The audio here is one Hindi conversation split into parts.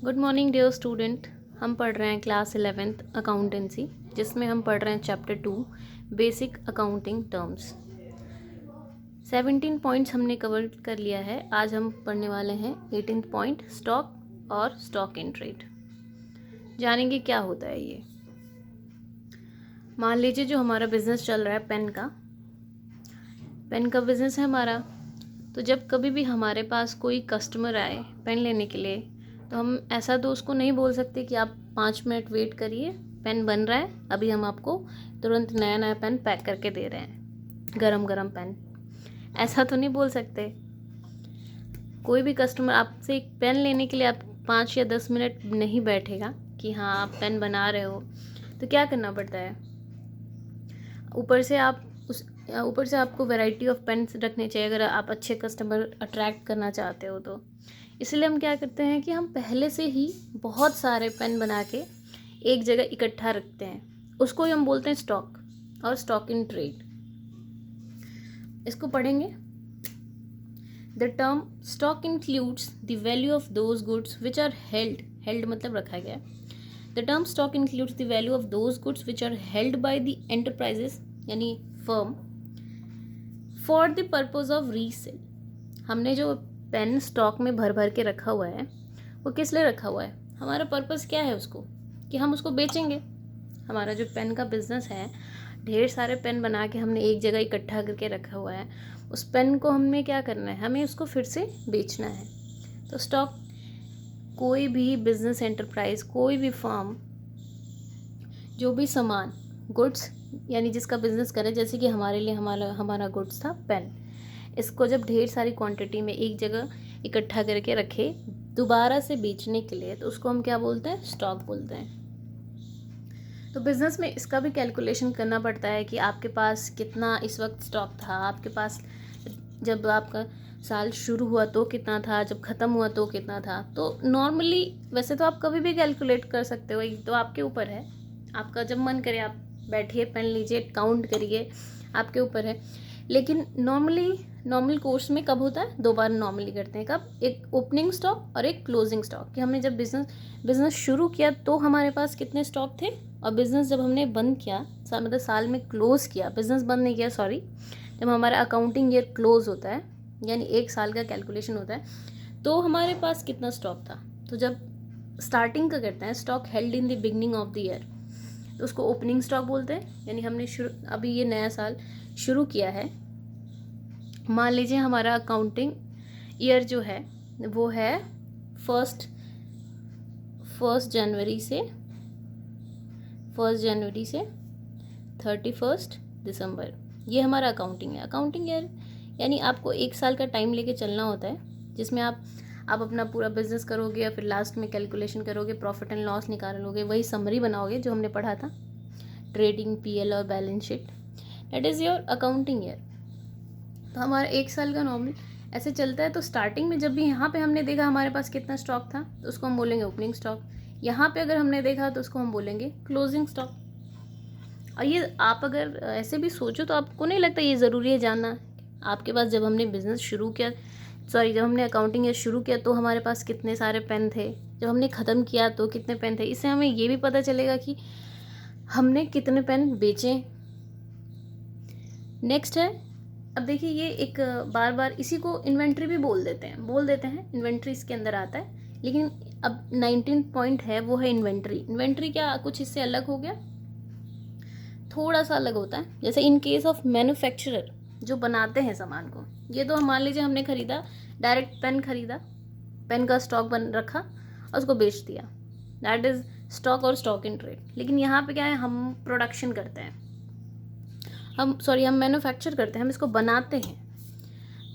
Good morning dear student. हम पढ़ रहे हैं क्लास 11th अकाउंटेंसी, जिसमें हम पढ़ रहे हैं chapter 2 basic accounting terms. 17 points हमने कवर कर लिया है। आज हम पढ़ने वाले हैं 18th पॉइंट, स्टॉक और स्टॉक इन ट्रेड। जानेंगे क्या होता है ये। मान लीजिए जो हमारा बिजनेस चल रहा है पेन का बिजनेस है हमारा। तो जब कभी भी हमारे पास कोई कस्टमर आए पेन लेने के लिए, तो हम ऐसा तो उसको नहीं बोल सकते कि आप 5 मिनट वेट करिए, पेन बन रहा है, अभी हम आपको तुरंत नया नया पेन पैक करके दे रहे हैं, गरम गरम पेन। ऐसा तो नहीं बोल सकते। कोई भी कस्टमर आपसे एक पेन लेने के लिए आप 5 या 10 मिनट नहीं बैठेगा कि हाँ आप पेन बना रहे हो। तो क्या करना पड़ता है, ऊपर से आपको वैरायटी ऑफ पेन्स रखने चाहिए अगर आप अच्छे कस्टमर अट्रैक्ट करना चाहते हो। तो इसलिए हम क्या करते हैं कि हम पहले से ही बहुत सारे पेन बना के एक जगह इकट्ठा रखते हैं, उसको ही हम बोलते हैं स्टॉक और स्टॉक इन ट्रेड। इसको पढ़ेंगे। The term stock includes the value of those goods which are held मतलब रखा गया। The term stock includes the value of those goods which are held by the enterprises यानी firm for the purpose of resale. हमने जो पेन स्टॉक में भर भर के रखा हुआ है वो किस लिए रखा हुआ है, हमारा पर्पस क्या है उसको, कि हम उसको बेचेंगे। हमारा जो पेन का बिजनेस है, ढेर सारे पेन बना के हमने एक जगह इकट्ठा करके रखा हुआ है। उस पेन को हमने क्या करना है, हमें उसको फिर से बेचना है। तो स्टॉक, कोई भी बिजनेस एंटरप्राइज, कोई भी फर्म जो भी सामान गुड्स यानी जिसका बिजनेस करे, जैसे कि हमारे लिए हमारा गुड्स था पेन, इसको जब ढेर सारी क्वांटिटी में एक जगह इकट्ठा करके रखे दोबारा से बेचने के लिए, तो उसको हम क्या बोलते हैं, स्टॉक बोलते हैं। तो बिज़नेस में इसका भी कैलकुलेशन करना पड़ता है कि आपके पास कितना इस वक्त स्टॉक था, आपके पास जब आपका साल शुरू हुआ तो कितना था, जब ख़त्म हुआ तो कितना था। तो नॉर्मली वैसे तो आप कभी भी कैलकुलेट कर सकते हो, ये तो आपके ऊपर है, आपका जब मन करे आप बैठिए, पेन लीजिए, काउंट करिए, आपके ऊपर है। लेकिन नॉर्मल कोर्स में कब होता है, 2 बार नॉर्मली करते हैं। कब, एक ओपनिंग स्टॉक और एक क्लोजिंग स्टॉक, कि हमने जब बिजनेस शुरू किया तो हमारे पास कितने स्टॉक थे, और बिजनेस जब हमने बंद किया, मतलब साल में क्लोज किया, बिजनेस बंद नहीं किया, सॉरी, जब हमारा अकाउंटिंग ईयर क्लोज होता है यानी 1 साल का कैलकुलेशन होता है, तो हमारे पास कितना स्टॉक था। तो जब स्टार्टिंग का करते हैं, stock held in the beginning of the year, तो उसको ओपनिंग स्टॉक बोलते हैं। यानी हमने अभी ये नया साल शुरू किया है, मान लीजिए हमारा अकाउंटिंग ईयर जो है वो है फर्स्ट जनवरी से 31 दिसंबर। ये हमारा अकाउंटिंग है। अकाउंटिंग ईयर यानी आपको 1 साल का टाइम लेके चलना होता है, जिसमें आप अपना पूरा बिजनेस करोगे, या फिर लास्ट में कैलकुलेशन करोगे, प्रॉफिट एंड लॉस निकालोगे, वही समरी बनाओगे जो हमने पढ़ा था, ट्रेडिंग, पीएल और balance sheet. That is your accounting year. तो हमारा 1 साल का नॉर्मल ऐसे चलता है। तो स्टार्टिंग में जब भी यहाँ पे हमने देखा हमारे पास कितना स्टॉक था, तो उसको हम बोलेंगे ओपनिंग स्टॉक। यहाँ पे अगर हमने देखा तो उसको हम बोलेंगे क्लोजिंग स्टॉक। और ये आप अगर ऐसे भी सोचो तो आपको नहीं लगता ये ज़रूरी है जानना, आपके पास जब हमने बिज़नेस शुरू किया, जब हमने अकाउंटिंग ईयर शुरू किया तो हमारे पास कितने सारे पेन थे, जब हमने ख़त्म किया तो कितने पेन थे। इससे हमें ये भी पता चलेगा कि हमने कितने पेन बेचे। नेक्स्ट है, अब देखिए ये एक बार बार इसी को इन्वेंट्री भी बोल देते हैं, इन्वेंट्री इसके अंदर आता है। लेकिन अब 19 पॉइंट है वो है इन्वेंट्री। इन्वेंट्री क्या कुछ इससे अलग हो गया, थोड़ा सा अलग होता है। जैसे इन केस ऑफ मैन्युफैक्चरर जो बनाते हैं सामान को, ये तो हम मान लीजिए हमने खरीदा, डायरेक्ट पेन खरीदा, पेन का स्टॉक बन रखा और उसको बेच दिया, दैट इज़ स्टॉक और स्टॉक इन ट्रेड। लेकिन यहाँ पे क्या है, हम प्रोडक्शन करते हैं, हम मैन्युफैक्चर करते हैं, हम इसको बनाते हैं।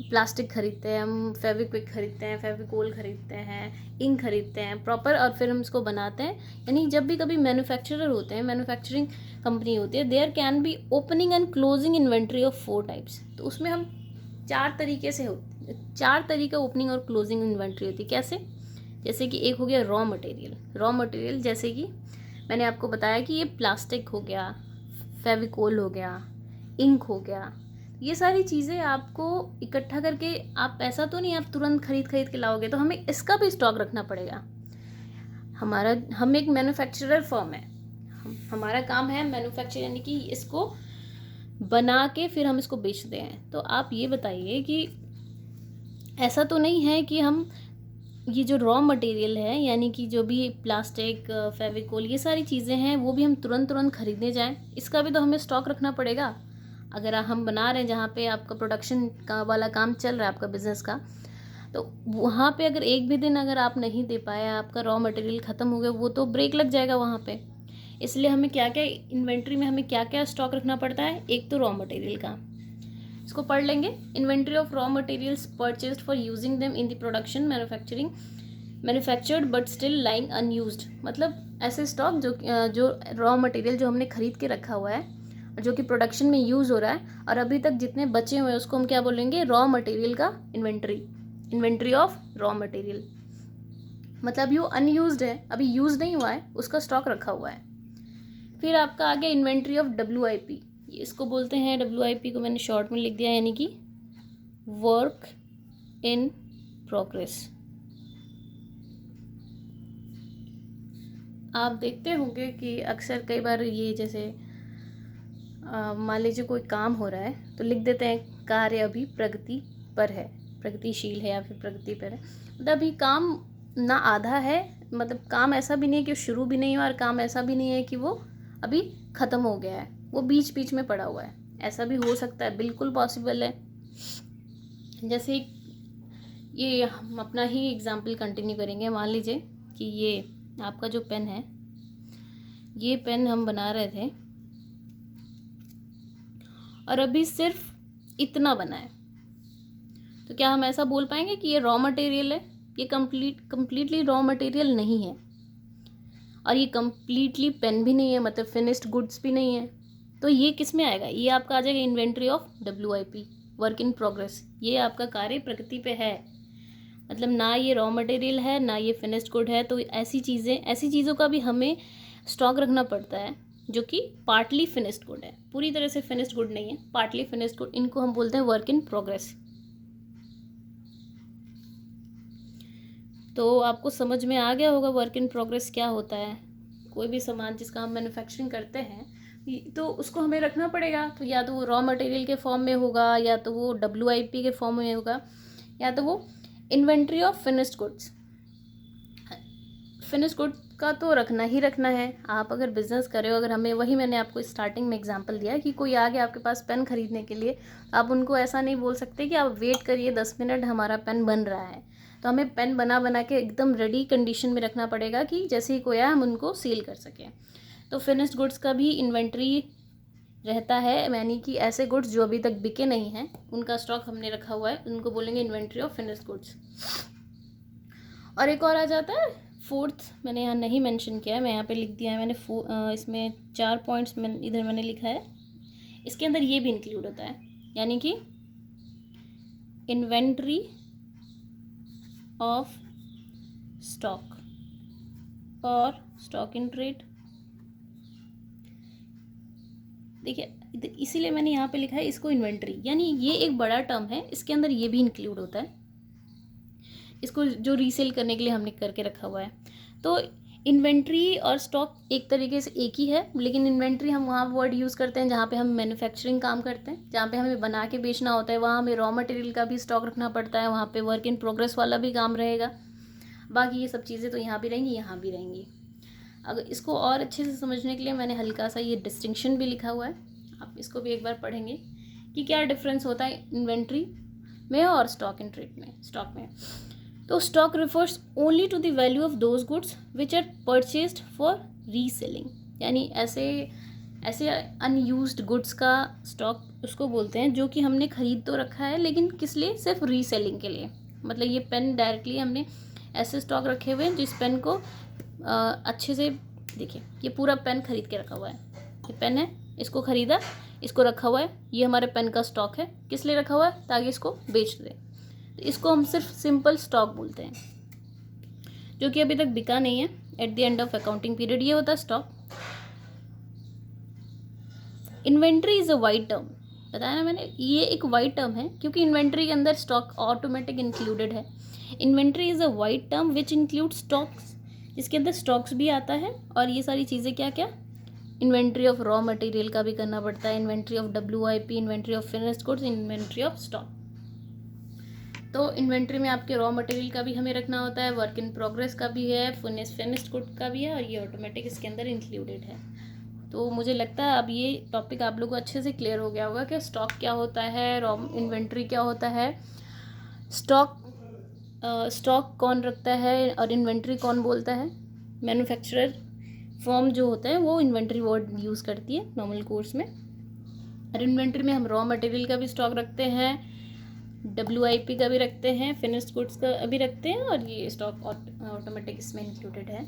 प्लास्टिक खरीदते हैं, हम फेविक्विक खरीदते हैं, फेविकोल खरीदते हैं, इंक खरीदते हैं प्रॉपर, और फिर हम इसको बनाते हैं। यानी जब भी कभी मैन्युफैक्चरर होते हैं, मैन्युफैक्चरिंग कंपनी होती है, there can be opening and closing inventory of 4 types. तो उसमें हम 4 तरीके ओपनिंग और क्लोजिंग इन्वेंट्री होती है। कैसे, जैसे कि एक हो गया रॉ मटेरियल, जैसे कि मैंने आपको बताया कि ये प्लास्टिक हो गया, फेविकोल हो गया, इंक हो गया, ये सारी चीज़ें आपको इकट्ठा करके, आप ऐसा तो नहीं आप तुरंत खरीद के लाओगे, तो हमें इसका भी स्टॉक रखना पड़ेगा। हम एक मैन्युफैक्चरर फर्म है, हमारा काम है मैन्युफैक्चर, यानी कि इसको बना के फिर हम इसको बेचते हैं। तो आप ये बताइए कि ऐसा तो नहीं है कि हम ये जो रॉ मटेरियल है, यानी कि जो भी प्लास्टिक, फेविकोल, ये सारी चीज़ें हैं, वो भी हम तुरंत खरीदने जाएं? इसका भी तो हमें स्टॉक रखना पड़ेगा। अगर हम बना रहे हैं जहाँ पे आपका प्रोडक्शन का वाला काम चल रहा है आपका बिज़नेस का, तो वहाँ पे अगर एक भी दिन अगर आप नहीं दे पाए, आपका रॉ मटेरियल ख़त्म हो गया, वो तो ब्रेक लग जाएगा वहाँ पे। इसलिए हमें क्या क्या इन्वेंट्री में हमें क्या क्या स्टॉक रखना पड़ता है? एक तो रॉ मटेरियल का, इसको पढ़ लेंगे। Inventory of raw materials purchased for using them in the production manufactured but still lying unused, मतलब ऐसे स्टॉक जो रॉ मटेरियल जो हमने खरीद के रखा हुआ है और जो कि प्रोडक्शन में यूज़ हो रहा है और अभी तक जितने बचे हुए हैं उसको हम क्या बोलेंगे? रॉ मटेरियल का इन्वेंट्री ऑफ रॉ मटेरियल। मतलब ये अनयूज्ड है, अभी यूज़ नहीं हुआ है, उसका स्टॉक रखा हुआ है। फिर आपका आ गया इन्वेंट्री ऑफ WIP, इसको बोलते हैं, WIP को मैंने शॉर्ट में लिख दिया, यानी कि वर्क इन प्रोग्रेस। आप देखते होंगे कि अक्सर कई बार ये जैसे मान लीजिए कोई काम हो रहा है तो लिख देते हैं कार्य अभी प्रगति पर है, प्रगतिशील है या फिर प्रगति पर है। मतलब अभी काम ना आधा है, मतलब काम ऐसा भी नहीं है कि शुरू भी नहीं हुआ और काम ऐसा भी नहीं है कि वो अभी ख़त्म हो गया है, वो बीच बीच में पड़ा हुआ है। ऐसा भी हो सकता है, बिल्कुल पॉसिबल है। जैसे ये हम अपना ही एग्जाम्पल कंटिन्यू करेंगे। मान लीजिए कि ये आपका जो पेन है, ये पेन हम बना रहे थे और अभी सिर्फ इतना बना है, तो क्या हम ऐसा बोल पाएंगे कि ये रॉ मटेरियल है? ये कंप्लीटली रॉ मटेरियल नहीं है और ये कंप्लीटली पेन भी नहीं है, मतलब फिनिश्ड गुड्स भी नहीं है। तो ये किस में आएगा? ये आपका आ जाएगा inventory of WIP, work in progress. ये आपका कार्य प्रगति पे है, मतलब ना ये रॉ मटेरियल है ना ये फिनिश्ड गुड है। तो ऐसी चीज़ों का भी हमें स्टॉक रखना पड़ता है जो कि पार्टली फिनिश्ड गुड है, पूरी तरह से फिनिश्ड गुड नहीं है, पार्टली फिनिश्ड गुड। इनको हम बोलते हैं वर्क इन प्रोग्रेस। तो आपको समझ में आ गया होगा वर्क इन प्रोग्रेस क्या होता है। कोई भी सामान जिसका हम मैन्युफैक्चरिंग करते हैं तो उसको हमें रखना पड़ेगा, तो या तो वो रॉ मटेरियल के फॉर्म में होगा, या तो वो WIP के फॉर्म में होगा, या तो वो inventory of finished goods. Finished good का तो रखना ही रखना है। आप अगर बिज़नेस कर रहे हो, अगर हमें वही मैंने आपको स्टार्टिंग में एग्जांपल दिया कि कोई आ गया आपके पास पेन खरीदने के लिए, आप उनको ऐसा नहीं बोल सकते कि आप वेट करिए 10 मिनट हमारा पेन बन रहा है। तो हमें पेन बना के एकदम रेडी कंडीशन में रखना पड़ेगा कि जैसे ही कोई आया हम उनको सील कर सकें। तो फिनिश्ड गुड्स का भी इन्वेंट्री रहता है, यानी कि ऐसे गुड्स जो अभी तक बिके नहीं हैं उनका स्टॉक हमने रखा हुआ है, उनको बोलेंगे इन्वेंट्री ऑफ फिनिश्ड गुड्स। और एक और आ जाता है फोर्थ, मैंने यहाँ नहीं मेंशन किया है, मैं यहाँ पे लिख दिया है मैंने। इसमें 4 पॉइंट्स इधर मैंने लिखा है, इसके अंदर ये भी इंक्लूड होता है, यानी कि इन्वेंट्री ऑफ स्टॉक और स्टॉक इन ट्रेड। देखिए इसीलिए मैंने यहाँ पे लिखा है इसको इन्वेंट्री, यानी ये एक बड़ा टर्म है, इसके अंदर ये भी इंक्लूड होता है, इसको जो रीसेल करने के लिए हमने करके रखा हुआ है। तो इन्वेंट्री और स्टॉक एक तरीके से एक ही है, लेकिन इन्वेंट्री हम वहाँ वर्ड यूज़ करते हैं जहाँ पे हम मैन्युफैक्चरिंग काम करते हैं, जहाँ पे हमें बना के बेचना होता है, वहाँ हमें रॉ मटेरियल का भी स्टॉक रखना पड़ता है, वहाँ पे वर्क इन प्रोग्रेस वाला भी काम रहेगा। बाकी ये सब चीज़ें तो यहाँ भी रहेंगी, यहाँ भी रहेंगी। अगर इसको और अच्छे से समझने के लिए मैंने हल्का सा ये डिस्टिंक्शन भी लिखा हुआ है, आप इसको भी एक बार पढ़ेंगे कि क्या डिफरेंस होता है इन्वेंट्री में और स्टॉक इन ट्रेड में। स्टॉक में तो stock refers only to the value of those goods which are purchased for reselling, यानी ऐसे अनयूज्ड गुड्स का स्टॉक उसको बोलते हैं जो कि हमने खरीद तो रखा है लेकिन किस लिए? सिर्फ रीसेलिंग के लिए। मतलब ये पेन डायरेक्टली हमने ऐसे स्टॉक रखे हुए हैं जिस पेन को अच्छे से देखिए, ये पूरा पेन खरीद के रखा हुआ है, ये पेन है, इसको खरीदा, इसको रखा हुआ है, ये हमारे पेन का स्टॉक है। किस लिए रखा हुआ है? ताकि इसको बेच दें। तो इसको हम सिर्फ सिंपल स्टॉक बोलते हैं, जो कि अभी तक बिका नहीं है। At the end of accounting period ये होता है stock. Inventory is a wide term, बताया ना मैंने, ये एक वाइड टर्म है क्योंकि इन्वेंट्री के अंदर स्टॉक ऑटोमेटिक इंक्लूडेड है। Inventory is a wide term which include stocks जिसके अंदर स्टॉक्स भी आता है और ये सारी चीज़ें क्या क्या, इन्वेंट्री ऑफ रॉ मटेरियल का भी करना पड़ता है, inventory of WIP, inventory of finished goods, inventory of stock. तो इन्वेंट्री में आपके रॉ मटेरियल का भी हमें रखना होता है, वर्क इन प्रोग्रेस का भी है, फिनिश्ड गुड का भी है, और ये ऑटोमेटिक इसके अंदर इंक्लूडेड है। तो मुझे लगता है अब ये टॉपिक आप लोगों को अच्छे से क्लियर हो गया होगा कि स्टॉक क्या होता है, रॉ इन्वेंट्री क्या होता है, स्टॉक कौन रखता है और इन्वेंट्री कौन बोलता है। मैन्युफैक्चरर फर्म जो होता है वो इन्वेंट्री वर्ड यूज़ करती है नॉर्मल कोर्स में। और इन्वेंट्री में हम रॉ मटेरियल का भी स्टॉक रखते हैं, WIP का भी रखते हैं, फिनिश्ड गुड्स का भी रखते हैं, और ये स्टॉक ऑटोमेटिक इसमें इंक्लूडेड है।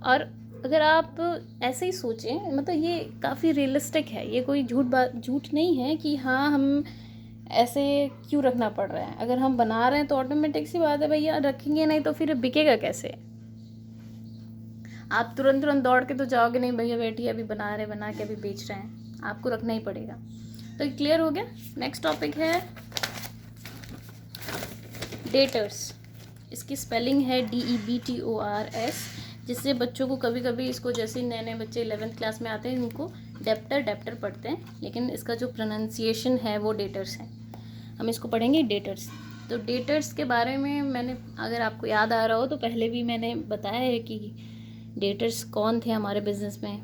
और अगर आप ऐसे ही सोचें, मतलब ये काफ़ी रियलिस्टिक है, ये कोई झूठ नहीं है कि हाँ हम ऐसे क्यों रखना पड़ रहा है। अगर हम बना रहे हैं तो ऑटोमेटिक सी बात है भैया, रखेंगे नहीं तो फिर बिकेगा कैसे। आप तुरंत दौड़ के तो जाओगे नहीं, भैया बैठिए अभी बना के अभी बेच रहे हैं, आपको रखना ही पड़ेगा। तो क्लियर हो गया। नेक्स्ट टॉपिक है डेटर्स। इसकी स्पेलिंग है DEBTORS, जिससे बच्चों को कभी कभी इसको, जैसे नए बच्चे 11th क्लास में आते हैं उनको डेप्टर पढ़ते हैं, लेकिन इसका जो प्रोनाउंसिएशन है वो डेटर्स है। हम इसको पढ़ेंगे डेटर्स। तो डेटर्स के बारे में मैंने, अगर आपको याद आ रहा हो तो पहले भी मैंने बताया है कि डेटर्स कौन थे हमारे बिजनेस में।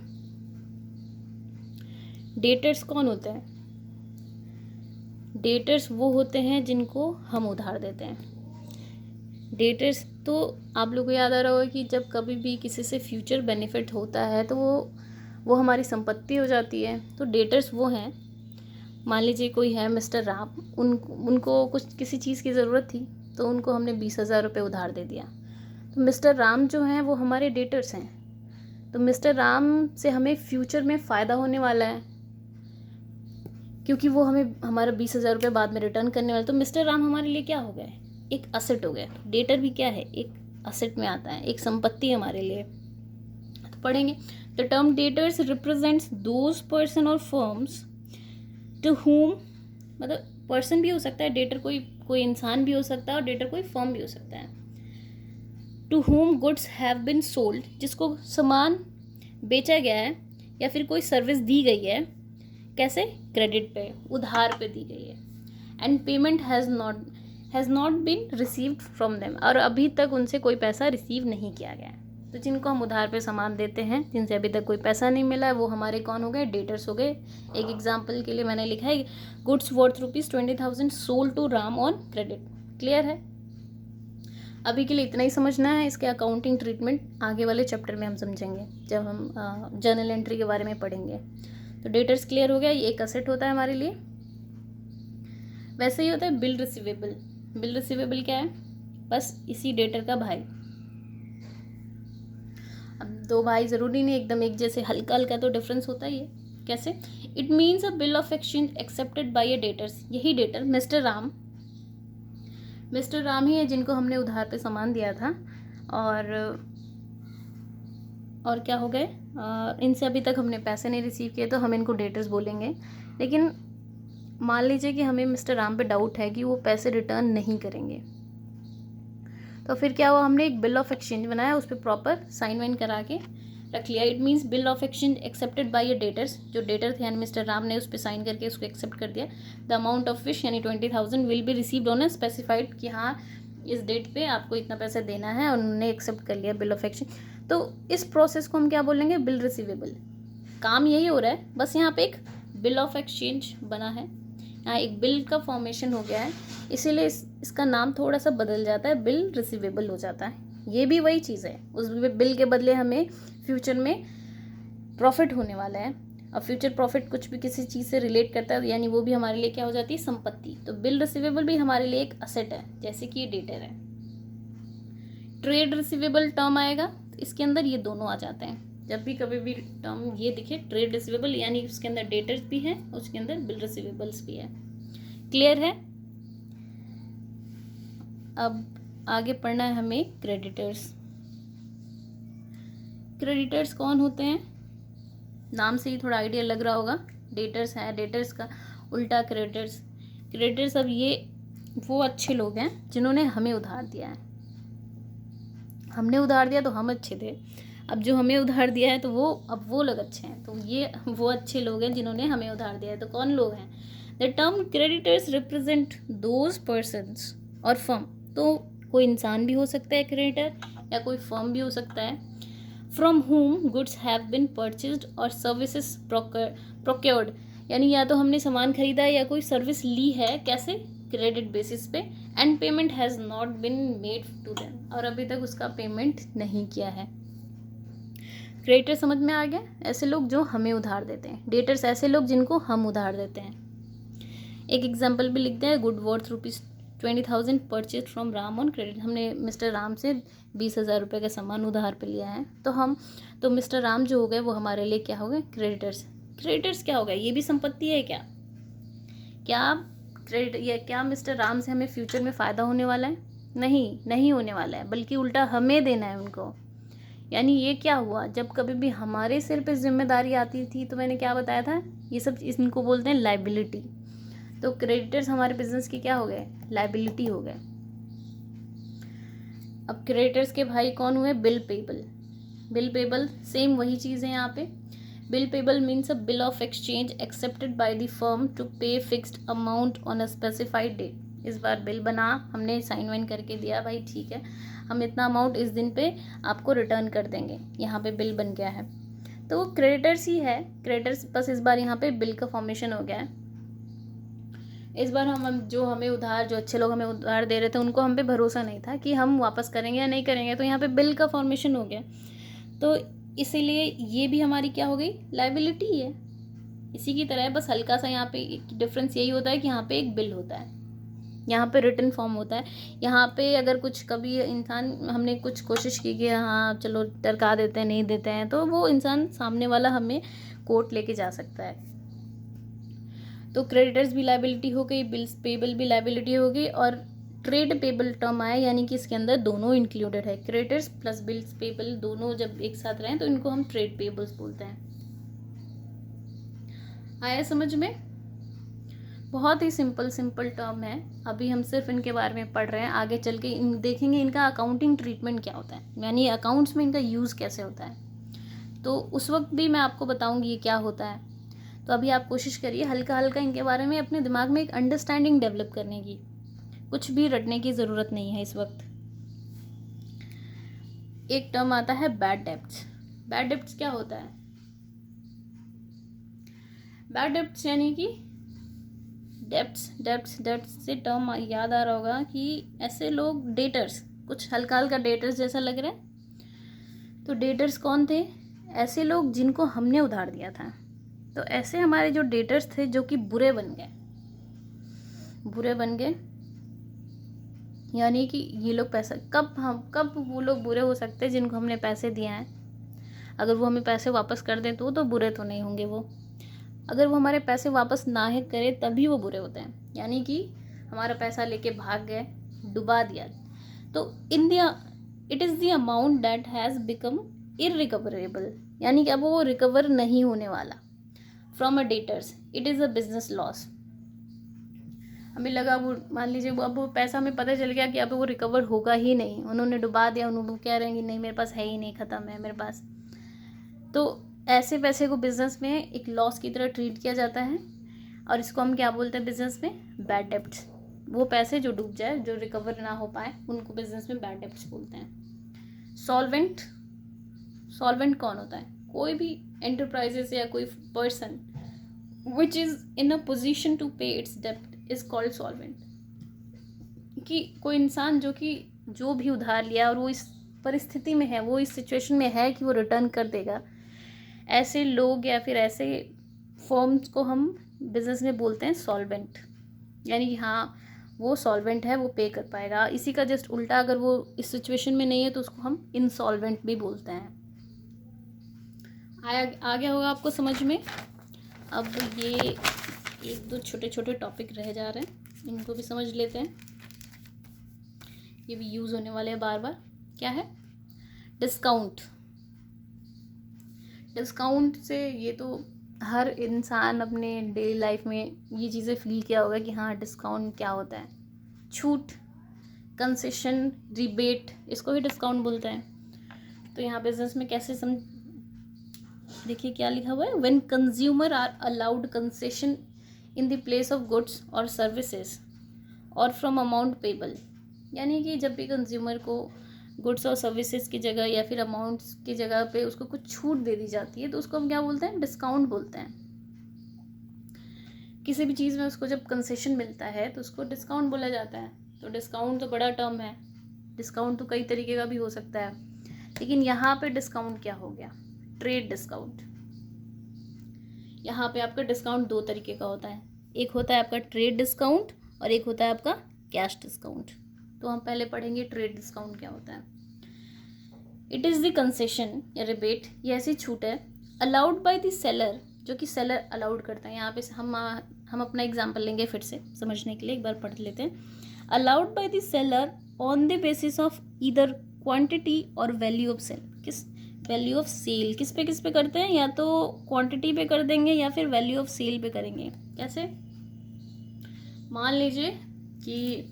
डेटर्स कौन होते हैं? डेटर्स वो होते हैं जिनको हम उधार देते हैं। डेटर्स, तो आप लोगों को याद आ रहा होगा कि जब कभी भी किसी से फ्यूचर बेनिफिट होता है तो वो हमारी संपत्ति हो जाती है। तो डेटर्स वो हैं, मान लीजिए कोई है मिस्टर राम, उनको कुछ किसी चीज़ की ज़रूरत थी तो उनको हमने 20,000 रुपये उधार दे दिया। तो मिस्टर राम जो हैं वो हमारे डेटर्स हैं। तो मिस्टर राम से हमें फ्यूचर में फ़ायदा होने वाला है, क्योंकि वो हमें हमारा 20,000 रुपये बाद में रिटर्न करने वाला। तो मिस्टर राम हमारे लिए क्या हो गए? एक असेट हो गया। डेटर भी क्या है? एक असेट में आता है, एक संपत्ति हमारे लिए। तो पढ़ेंगे, the term debtors represents those person और फर्म्स टू हुम, मतलब पर्सन भी हो सकता है डेटर, कोई इंसान भी हो सकता है, और डेटर कोई फर्म भी हो सकता है। To whom goods have been sold, जिसको सामान बेचा गया है या फिर कोई सर्विस दी गई है, कैसे? क्रेडिट पे, उधार पे दी गई है। And payment has not been received from them, और अभी तक उनसे कोई पैसा रिसीव नहीं किया गया है। तो जिनको हम उधार पे सामान देते हैं, जिनसे अभी तक कोई पैसा नहीं मिला है, वो हमारे कौन हो गए? डेटर्स हो गए। एक एग्जांपल के लिए मैंने लिखा है, goods worth ₹20,000 sold to Ram on credit. Clear है? अभी के लिए इतना ही समझना है। इसके अकाउंटिंग ट्रीटमेंट आगे वाले चैप्टर में हम समझेंगे, जब हम जर्नल एंट्री के बारे में पढ़ेंगे। तो डेटर्स क्लियर हो गया, ये एक असेट होता है हमारे लिए। वैसे ही होता है बिल रिसीवेबल। बिल रिसीवेबल क्या है? बस इसी डेटर का भाई। अब दो भाई ज़रूरी नहीं एकदम एक जैसे, हल्का हल्का तो डिफरेंस होता ही है। कैसे? It means a bill of exchange accepted bye a debtors. यही डेटर मिस्टर राम ही है जिनको हमने उधार पे सामान दिया था, और क्या हो गए, इनसे अभी तक हमने पैसे नहीं रिसीव किए, तो हम इनको डेटर्स बोलेंगे। लेकिन मान लीजिए कि हमें मिस्टर राम पे डाउट है कि वो पैसे रिटर्न नहीं करेंगे, तो फिर क्या हुआ? हमने एक बिल ऑफ एक्सचेंज बनाया, उस पर प्रॉपर साइन वाइन करा के रख लिया। It means bill of exchange accepted bye a debtors, जो डेटर थे यानी मिस्टर राम ने उस पर साइन करके उसको एक्सेप्ट कर दिया। द अमाउंट ऑफ विच यानी 20,000 will be received on a specified, कि हाँ इस डेट पे आपको इतना पैसा देना है, और उन्होंने एक्सेप्ट कर लिया बिल ऑफ एक्सचेंज। तो इस प्रोसेस को हम क्या बोलेंगे? Bill receivable. काम यही हो रहा है, बस यहाँ पे एक बिल ऑफ एक्सचेंज बना है, यहाँ एक बिल का फॉर्मेशन हो गया है, इसीलिए इसका नाम थोड़ा सा बदल जाता है, बिल रिसीवेबल हो जाता है। ये भी वही चीज़ है, उस बिल के बदले हमें फ्यूचर में प्रॉफिट होने वाला है, और फ्यूचर प्रॉफिट कुछ भी किसी चीज़ से रिलेट करता है, यानी वो भी हमारे लिए क्या हो जाती है? संपत्ति। तो बिल रिसीवेबल भी हमारे लिए एक असेट है, जैसे कि ये डेटर है। ट्रेड रिसीवेबल टर्म आएगा तो इसके अंदर ये दोनों आ जाते हैं। जब भी कभी भी टर्म ये दिखे, ट्रेड रिसीवेबल, यानी उसके अंदर डेटर्स भी है, उसके अंदर बिल रिसीवेबल्स भी है। क्लियर है? अब आगे पढ़ना है हमें क्रेडिटर्स। क्रेडिटर्स कौन होते हैं? नाम से ही थोड़ा आइडिया लग रहा होगा। डेटर्स है, डेटर्स का उल्टा क्रेडिटर्स। क्रेडिटर्स, अब ये वो अच्छे लोग हैं जिन्होंने हमें उधार दिया है, हमने उधार दिया तो हम अच्छे थे, अब जो हमें उधार दिया है तो वो लोग अच्छे हैं। तो ये वो अच्छे लोग हैं जिन्होंने हमें उधार दिया है। तो कौन लोग हैं? The term creditors represent those persons और फर्म। तो कोई इंसान भी हो सकता है क्रेडिटर, या कोई फर्म भी हो सकता है, from home goods have been purchased और सर्विसेज प्रोक्योर्ड, यानी या तो हमने सामान खरीदा है या कोई सर्विस ली है, कैसे? क्रेडिट बेसिस पे, and payment has not been made to them, और अभी तक उसका पेमेंट नहीं किया है। क्रेडिटर समझ में आ गया? ऐसे लोग जो हमें उधार देते हैं। डेटर्स ऐसे लोग जिनको हम उधार देते हैं। एक एग्जाम्पल भी लिखते हैं, good worth ₹20,000 purchase from Ram on credit. हमने मिस्टर राम से 20,000 रुपये का सामान उधार पे लिया है, तो मिस्टर राम जो हो गए वो हमारे लिए क्या हो गए? क्रेडिटर्स। क्रेडिटर्स क्या हो गया? ये भी संपत्ति है क्या? क्या मिस्टर राम से हमें फ्यूचर में फ़ायदा होने वाला है? नहीं होने वाला है, बल्कि उल्टा हमें देना है उनको। यानी ये क्या हुआ, जब कभी भी हमारे सिर पे जिम्मेदारी आती थी, तो मैंने क्या बताया था, ये सब इनको बोलते हैं लाइबिलिटी। तो क्रेडिटर्स हमारे बिजनेस के क्या हो गए? लाइबिलिटी हो गए। अब क्रेडिटर्स के भाई कौन हुए? Bill payable. Bill payable same वही चीज़ है यहाँ पे। Bill payable means a bill of exchange accepted by the firm to pay fixed amount on a specified date. इस बार बिल बना, हमने साइन वाइन करके दिया, भाई ठीक है हम इतना अमाउंट इस दिन पे आपको रिटर्न कर देंगे, यहाँ पे बिल बन गया है। तो वो क्रेडिटर्स ही है, क्रेडिटर्स, बस इस बार यहाँ पे बिल का फॉर्मेशन हो गया है। इस बार हम जो अच्छे लोग हमें उधार दे रहे थे, उनको हम पे भरोसा नहीं था कि हम वापस करेंगे या नहीं करेंगे, तो यहाँ पे बिल का फॉर्मेशन हो गया। तो इसीलिए ये भी हमारी क्या हो गई? लाइबिलिटी है। इसी की तरह बस हल्का सा यहाँ पे डिफरेंस यही होता है कि यहाँ पे एक बिल होता है, यहाँ पे रिटर्न फॉर्म होता है। यहाँ पे अगर कुछ कभी इंसान, हमने कुछ कोशिश की कि हाँ चलो टरका देते हैं, नहीं देते हैं, तो वो इंसान सामने वाला हमें कोर्ट लेके जा सकता है। तो क्रेडिटर्स भी लाइबिलिटी हो गई, बिल्स पेबल भी लाइबिलिटी हो गई, और ट्रेड पेबल टर्म आया, यानी कि इसके अंदर दोनों इंक्लूडेड है। क्रेडिटर्स प्लस बिल्स पेबल दोनों जब एक साथ रहें तो इनको हम ट्रेड पेबल्स बोलते हैं। आया समझ में? बहुत ही सिंपल टर्म है। अभी हम सिर्फ इनके बारे में पढ़ रहे हैं, आगे चल के देखेंगे इनका अकाउंटिंग ट्रीटमेंट क्या होता है, यानी अकाउंट्स में इनका यूज़ कैसे होता है। तो उस वक्त भी मैं आपको बताऊंगी ये क्या होता है। तो अभी आप कोशिश करिए हल्का हल्का इनके बारे में अपने दिमाग में एक अंडरस्टैंडिंग डेवलप करने की, कुछ भी रटने की ज़रूरत नहीं है इस वक्त। एक टर्म आता है बैड डेब्ट्स। बैड डेब्ट्स क्या होता है? बैड डेब्ट्स यानी कि डेब्ट्स से टर्म याद आ रहा होगा कि ऐसे लोग, डेटर्स, कुछ हल्का हल्का डेटर्स जैसा लग रहा है। तो डेटर्स कौन थे? ऐसे लोग जिनको हमने उधार दिया था। तो ऐसे हमारे जो डेटर्स थे जो कि बुरे बन गए, यानी कि ये लोग पैसा कब वो लोग बुरे हो सकते हैं जिनको हमने पैसे दिए हैं। अगर वो हमें पैसे वापस कर दें तो बुरे तो नहीं होंगे वो। अगर वो हमारे पैसे वापस ना ही करे तभी वो बुरे होते हैं, यानी कि हमारा पैसा लेके भाग गए, डुबा दिया। तो it is the amount that has become irrecoverable, यानी कि अब वो रिकवर नहीं होने वाला। From a debtors it is a business loss. हमें लगा वो, मान लीजिए अब वो पैसा हमें पता चल गया कि अब वो रिकवर होगा ही नहीं, उन्होंने डुबा दिया, उन्होंने कह रहे हैं कि नहीं मेरे पास है ही नहीं, ख़त्म है मेरे पास। तो ऐसे पैसे को बिजनेस में एक लॉस की तरह ट्रीट किया जाता है, और इसको हम क्या बोलते हैं बिजनेस में? Bad debts. वो पैसे जो डूब जाए, जो रिकवर ना हो पाए, उनको बिजनेस में बैड डेब्ट्स बोलते हैं। सॉल्वेंट कौन होता है? कोई भी एंटरप्राइजेस या कोई person which is in a position to pay its डेब्ट इज कॉल्ड सॉल्वेंट। कि कोई इंसान जो भी उधार लिया और वो इस परिस्थिति में है, वो इस सिचुएशन में है कि वो रिटर्न कर देगा, ऐसे लोग या फिर ऐसे फर्म्स को हम बिजनेस में बोलते हैं सॉल्वेंट। यानी कि हाँ वो सॉल्वेंट है, वो पे कर पाएगा। इसी का जस्ट उल्टा, अगर वो इस सिचुएशन में नहीं है तो उसको हम इनसॉल्वेंट भी बोलते हैं। आ गया होगा आपको समझ में? अब ये एक दो छोटे छोटे टॉपिक रह जा रहे हैं, इनको भी समझ लेते हैं, ये भी यूज़ होने वाले हैं बार बार। क्या है? डिस्काउंट से, ये तो हर इंसान अपने डेली लाइफ में ये चीज़ें फील किया होगा कि हाँ डिस्काउंट क्या होता है। छूट, कंसेशन, रिबेट, इसको भी डिस्काउंट बोलते हैं। तो यहाँ बिजनेस में कैसे देखिए क्या लिखा हुआ है, when consumer are allowed concession in the place of goods और सर्विसेज और फ्रॉम अमाउंट पेबल, यानी कि जब भी कंज्यूमर को गुड्स और सर्विसेज की जगह या फिर अमाउंट्स की जगह पे उसको कुछ छूट दे दी जाती है तो उसको हम क्या बोलते हैं, डिस्काउंट बोलते हैं। किसी भी चीज़ में उसको जब कंसेशन मिलता है तो उसको डिस्काउंट बोला जाता है। तो डिस्काउंट तो बड़ा टर्म है, डिस्काउंट तो कई तरीके का भी हो सकता है, लेकिन यहाँ पे डिस्काउंट क्या हो गया, ट्रेड डिस्काउंट। यहाँ पे आपका डिस्काउंट दो तरीके का होता है, एक होता है आपका ट्रेड डिस्काउंट और एक होता है आपका कैश डिस्काउंट। तो हम पहले पढ़ेंगे ट्रेड डिस्काउंट क्या होता है। इट इज़ द कंसेशन या रिबेट, ये ऐसी छूट है अलाउड बाय द सेलर, जो कि सेलर अलाउड करता है। यहाँ पे हम अपना एग्जांपल लेंगे फिर से समझने के लिए, एक बार पढ़ लेते हैं। Allowed by the seller on the basis of either quantity और वैल्यू ऑफ सेल। किस वैल्यू ऑफ सेल किस पे करते हैं, या तो क्वांटिटी पे कर देंगे या फिर वैल्यू ऑफ सेल पे करेंगे। कैसे, मान लीजिए कि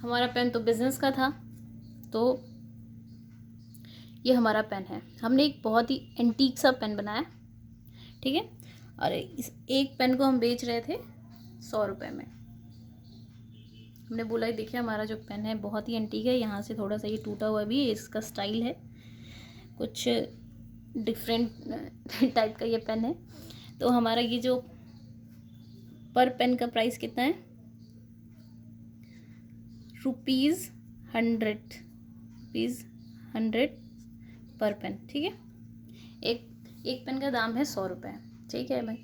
हमारा पेन तो बिजनेस का था, तो ये हमारा पेन है, हमने एक बहुत ही एंटीक सा पेन बनाया, ठीक है, और इस एक पेन को हम बेच रहे थे 100 रुपये में। हमने बोला देखिए हमारा जो पेन है बहुत ही एंटीक है, यहाँ से थोड़ा सा ये टूटा हुआ भी है, इसका स्टाइल है कुछ डिफरेंट टाइप का ये पेन है। तो हमारा ये जो पर पेन का प्राइस कितना है, ₹100 पर पेन, ठीक है। एक पेन का दाम है 100 रुपये, ठीक है भाई,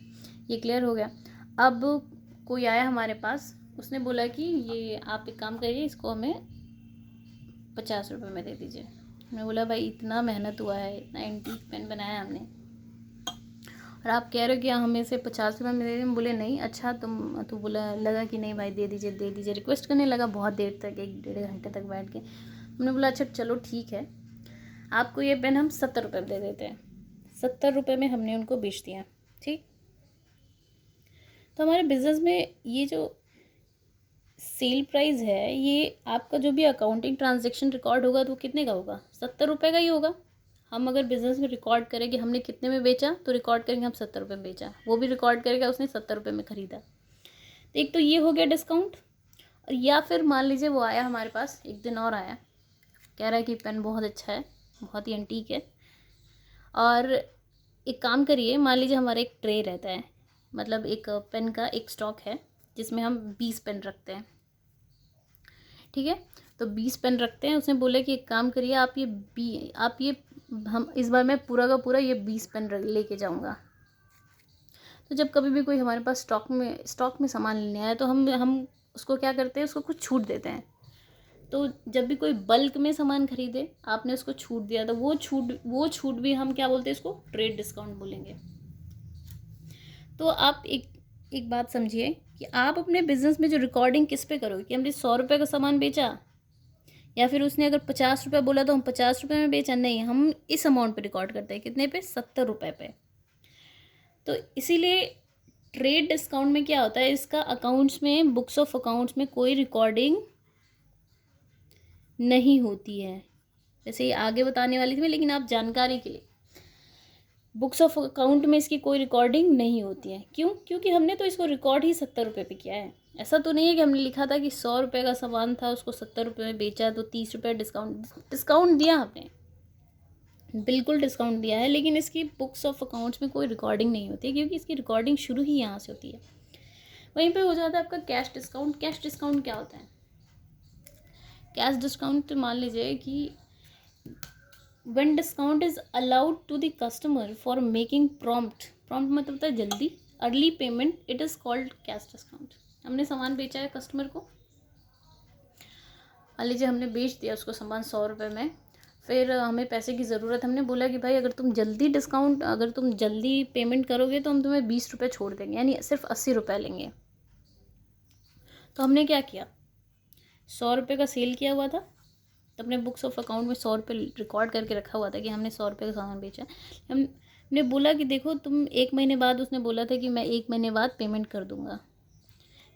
ये क्लियर हो गया। अब कोई आया हमारे पास, उसने बोला कि ये आप एक काम करिए, इसको हमें 50 रुपये में दे दीजिए। मैं बोला भाई इतना मेहनत हुआ है, इतना एंटीक पेन बनाया हमने, और आप कह रहे हो कि हमें से 50 रुपये में दे दें। बोले नहीं, अच्छा तो बोला लगा कि नहीं भाई दे दीजिए, रिक्वेस्ट करने लगा बहुत देर तक, 1-1.5 घंटे तक बैठ के। हमने बोला अच्छा चलो ठीक है, आपको ये पेन हम 70 रुपये में दे देते हैं। 70 रुपये में हमने उनको बेच दिया, ठीक। तो हमारे बिजनेस में ये जो सेल प्राइस है, ये आपका जो भी अकाउंटिंग ट्रांजैक्शन रिकॉर्ड होगा तो कितने का होगा, 70 रुपये का ही होगा। हम अगर बिजनेस में रिकॉर्ड करें कि हमने कितने में बेचा, तो रिकॉर्ड करेंगे हम 70 रुपये में बेचा, वो भी रिकॉर्ड करेगा उसने 70 रुपये में ख़रीदा। तो एक तो ये हो गया डिस्काउंट। या फिर मान लीजिए वो आया हमारे पास, एक दिन और आया, कह रहा है कि पेन बहुत अच्छा है, बहुत ही एंटीक है, और एक काम करिए, मान लीजिए हमारा एक ट्रे रहता है, मतलब एक पेन का एक स्टॉक है जिसमें हम 20 पेन रखते हैं, ठीक है। तो 20 पेन रखते हैं, उसने बोला कि एक काम करिए आप ये हम इस बार मैं पूरा का पूरा ये 20 पेन लेके जाऊंगा। तो जब कभी भी कोई हमारे पास स्टॉक में सामान लेने आया तो हम उसको क्या करते हैं, उसको कुछ छूट देते हैं। तो जब भी कोई बल्क में सामान खरीदे, आपने उसको छूट दिया, तो वो छूट भी हम क्या बोलते हैं, इसको ट्रेड डिस्काउंट बोलेंगे। तो आप एक बात समझिए कि आप अपने बिजनेस में जो रिकॉर्डिंग किस पे करोगे, कि हमने 100 रुपये का सामान बेचा, या फिर उसने अगर 50 रुपये बोला तो हम 50 रुपये में बेचा, नहीं, हम इस अमाउंट पे रिकॉर्ड करते हैं, कितने पे, 70 रुपये पे। तो इसीलिए ट्रेड डिस्काउंट में क्या होता है, इसका अकाउंट्स में, बुक्स ऑफ अकाउंट्स में कोई रिकॉर्डिंग नहीं होती है। वैसे ये आगे बताने वाली थी मैं, लेकिन आप जानकारी के लिए, बुक्स ऑफ अकाउंट में इसकी कोई रिकॉर्डिंग नहीं होती है। क्यों, क्योंकि हमने तो इसको रिकॉर्ड ही 70 रुपये पे किया है। ऐसा तो नहीं है कि हमने लिखा था कि 100 रुपये का सामान था, उसको 70 रुपये में बेचा तो 30 रुपये डिस्काउंट दिया हमने, बिल्कुल डिस्काउंट दिया है, लेकिन इसकी बुक्स ऑफ अकाउंट्स में कोई रिकॉर्डिंग नहीं होती है, क्योंकि इसकी रिकॉर्डिंग शुरू ही यहाँ से होती है। वहीं पे हो जाता है आपका कैश डिस्काउंट। कैश डिस्काउंट क्या होता है, कैश डिस्काउंट मान लीजिए कि when discount is allowed to the customer for making prompt मतलब होता है जल्दी, early payment, it is called cash discount. हमने सामान बेचा है कस्टमर को, मान लीजिए हमने बेच दिया उसको सामान 100 रुपये में, फिर हमें पैसे की ज़रूरत, हमने बोला कि भाई अगर तुम जल्दी पेमेंट करोगे तो हम तुम्हें 20 रुपये छोड़ देंगे, यानी सिर्फ 80 रुपये लेंगे। तो हमने क्या किया, 100 रुपये का सेल किया हुआ था, तो अपने बुक्स ऑफ अकाउंट में 100 रुपये रिकॉर्ड करके रखा हुआ था कि हमने 100 रुपये का सामान बेचा। हमने बोला कि देखो तुम 1 महीने बाद, उसने बोला था कि मैं 1 महीने बाद पेमेंट कर दूंगा,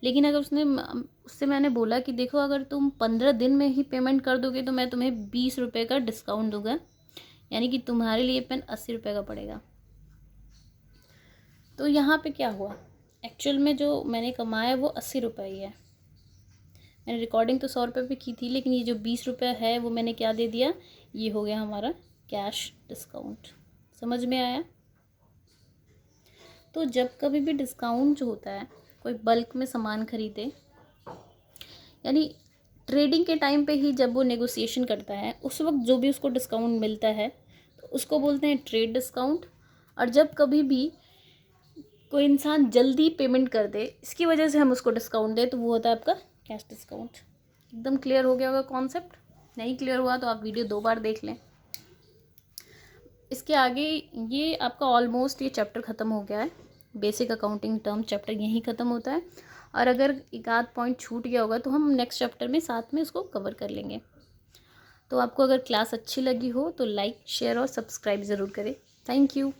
लेकिन अगर उससे मैंने बोला कि देखो अगर तुम 15 दिन में ही पेमेंट कर दोगे तो मैं तुम्हें 20 रुपये का डिस्काउंट दूंगा, यानी कि तुम्हारे लिए पेन 80 रुपये का पड़ेगा। तो यहाँ पे क्या हुआ, एक्चुअल में जो मैंने कमाया वो 80 रुपये ही है। मैंने रिकॉर्डिंग तो 100 रुपये पे की थी, लेकिन ये जो 20 रुपये है वो मैंने क्या दे दिया, ये हो गया हमारा कैश डिस्काउंट। समझ में आया? तो जब कभी भी डिस्काउंट जो होता है, कोई बल्क में सामान खरीदे, यानी ट्रेडिंग के टाइम पे ही जब वो नेगोशिएशन करता है उस वक्त जो भी उसको डिस्काउंट मिलता है तो उसको बोलते हैं ट्रेड डिस्काउंट। और जब कभी भी कोई इंसान जल्दी पेमेंट कर दे, इसकी वजह से हम उसको डिस्काउंट दें, तो वो होता है आपका कैश डिस्काउंट। एकदम क्लियर हो गया होगा कॉन्सेप्ट? नहीं क्लियर हुआ तो आप वीडियो 2 बार देख लें। इसके आगे ये आपका ऑलमोस्ट ये चैप्टर ख़त्म हो गया है। बेसिक अकाउंटिंग टर्म चैप्टर यहीं ख़त्म होता है, और अगर एक आध पॉइंट छूट गया होगा तो हम नेक्स्ट चैप्टर में साथ में उसको कवर कर लेंगे। तो आपको अगर क्लास अच्छी लगी हो तो लाइक, शेयर और सब्सक्राइब ज़रूर करें। Thank you.